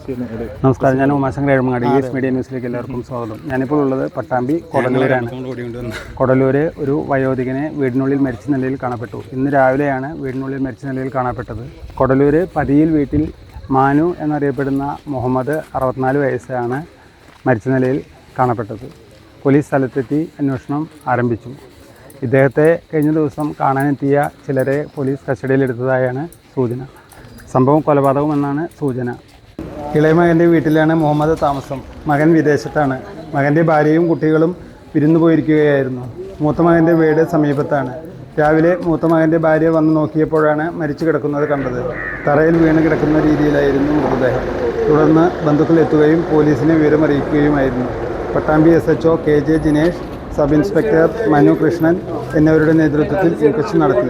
നമസ്കാരം, ഞാൻ ഉമാശങ്കർ എഴുമങ്ങാടി മീഡിയ ന്യൂസിലേക്ക് എല്ലാവർക്കും സ്വാഗതം. ഞാനിപ്പോൾ ഉള്ളത് പട്ടാമ്പി കൊടലൂരാണ്. കൊടലൂര് ഒരു വയോധികനെ വീടിനുള്ളിൽ മരിച്ച നിലയിൽ കാണപ്പെട്ടു. ഇന്ന് രാവിലെയാണ് വീടിനുള്ളിൽ മരിച്ച നിലയിൽ കാണപ്പെട്ടത്. കൊടലൂര് പതിയിൽ വീട്ടിൽ മാനു എന്നറിയപ്പെടുന്ന മുഹമ്മദ് 64 വയസ്സാണ് മരിച്ച നിലയിൽ കാണപ്പെട്ടത്. പോലീസ് സ്ഥലത്തെത്തി അന്വേഷണം ആരംഭിച്ചു. ഇദ്ദേഹത്തെ കഴിഞ്ഞ ദിവസം കാണാനെത്തിയ ചിലരെ പോലീസ് കസ്റ്റഡിയിലെടുത്തതായാണ് സൂചന. സംഭവം കൊലപാതകമെന്നാണ് സൂചന. ഇളയമകൻ്റെ വീട്ടിലാണ് മുഹമ്മദ് താമസം. മകൻ വിദേശത്താണ്. മകൻ്റെ ഭാര്യയും കുട്ടികളും വിരുന്നു പോയിരിക്കുകയായിരുന്നു. മൂത്ത മകൻ്റെ വീട് സമീപത്താണ്. രാവിലെ മൂത്ത മകൻ്റെ ഭാര്യ വന്ന് നോക്കിയപ്പോഴാണ് മരിച്ചു കിടക്കുന്നത് കണ്ടത്. തറയിൽ വീണ് കിടക്കുന്ന രീതിയിലായിരുന്നു മൃതദേഹം. തുടർന്ന് ബന്ധുക്കൾ എത്തുകയും പോലീസിനെ വിവരമറിയിക്കുകയുമായിരുന്നു. Pattambi SHO KJ Jinesh, sub inspector Manu Krishnan എന്നിവരുടെ നേതൃത്വത്തിൽ ഇൻക്വസ്റ്റ് നടത്തി.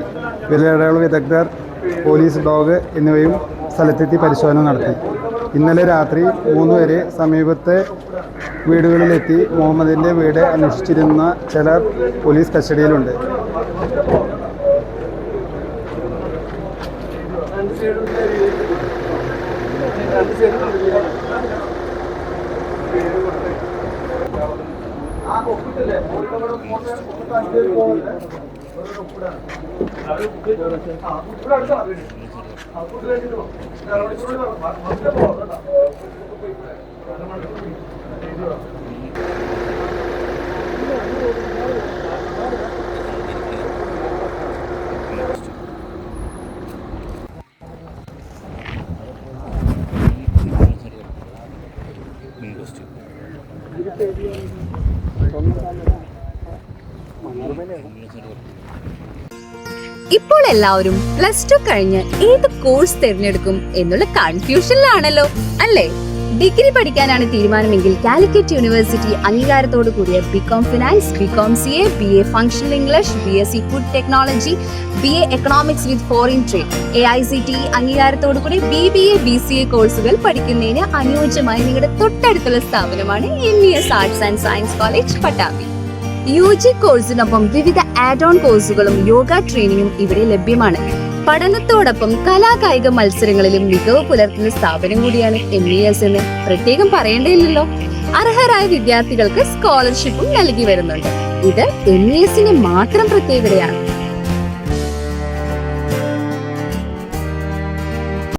വിരലടയാള വിദഗ്ധർ, പോലീസ് ഡോഗ് എന്നിവയും സ്ഥലത്തെത്തി പരിശോധന നടത്തി. ഇന്നലെ രാത്രി 3 വരെ സമീപത്തെ വീടുകളിലെത്തി മുഹമ്മദിൻ്റെ വീട് അന്വേഷിച്ചിരുന്ന ചിലർ പോലീസ് കസ്റ്റഡിയിലുണ്ട്. ഇപ്പോൾ എല്ലാവരും +2 കഴിഞ്ഞ് ഏത് കോഴ്സ് തിരഞ്ഞെടുക്കും എന്നുള്ള കൺഫ്യൂഷനിലാണല്ലോ അല്ലേ? ഡിഗ്രി പഠിക്കാനാണ് തീരുമാനമെങ്കിൽ കാലിക്കറ്റ് യൂണിവേഴ്സിറ്റി അംഗീകാരത്തോടു കൂടിയ BCom finance, BCom CA, BA functional English, BSc food technology, BA economics വിത്ത് ഫോറിൻ ട്രേഡ്, AICTE അംഗീകാരത്തോടു കൂടി BBA BCA കോഴ്സുകൾ പഠിക്കുന്നതിന് അനുയോജ്യമായി നിങ്ങളുടെ തൊട്ടടുത്തുള്ള സ്ഥാപനമാണ് MES arts and science college Pattambi. UG കോഴ്സിനൊപ്പം വിവിധ ആഡ് ഓൺ കോഴ്സുകളും യോഗ ട്രെയിനിങ്ങും ഇവിടെ ലഭ്യമാണ്. പഠനത്തോടൊപ്പം കലാകായിക മത്സരങ്ങളിലും മികവ് പുലർത്തുന്ന സ്ഥാപനം കൂടിയാണ് MES എന്ന് പ്രത്യേകം പറയേണ്ടതില്ലല്ലോ. അർഹരായ വിദ്യാർത്ഥികൾക്ക് സ്കോളർഷിപ്പും നൽകി വരുന്നുണ്ട്. ഇത് MESന്റെ മാത്രം പ്രത്യേകതയാണ്.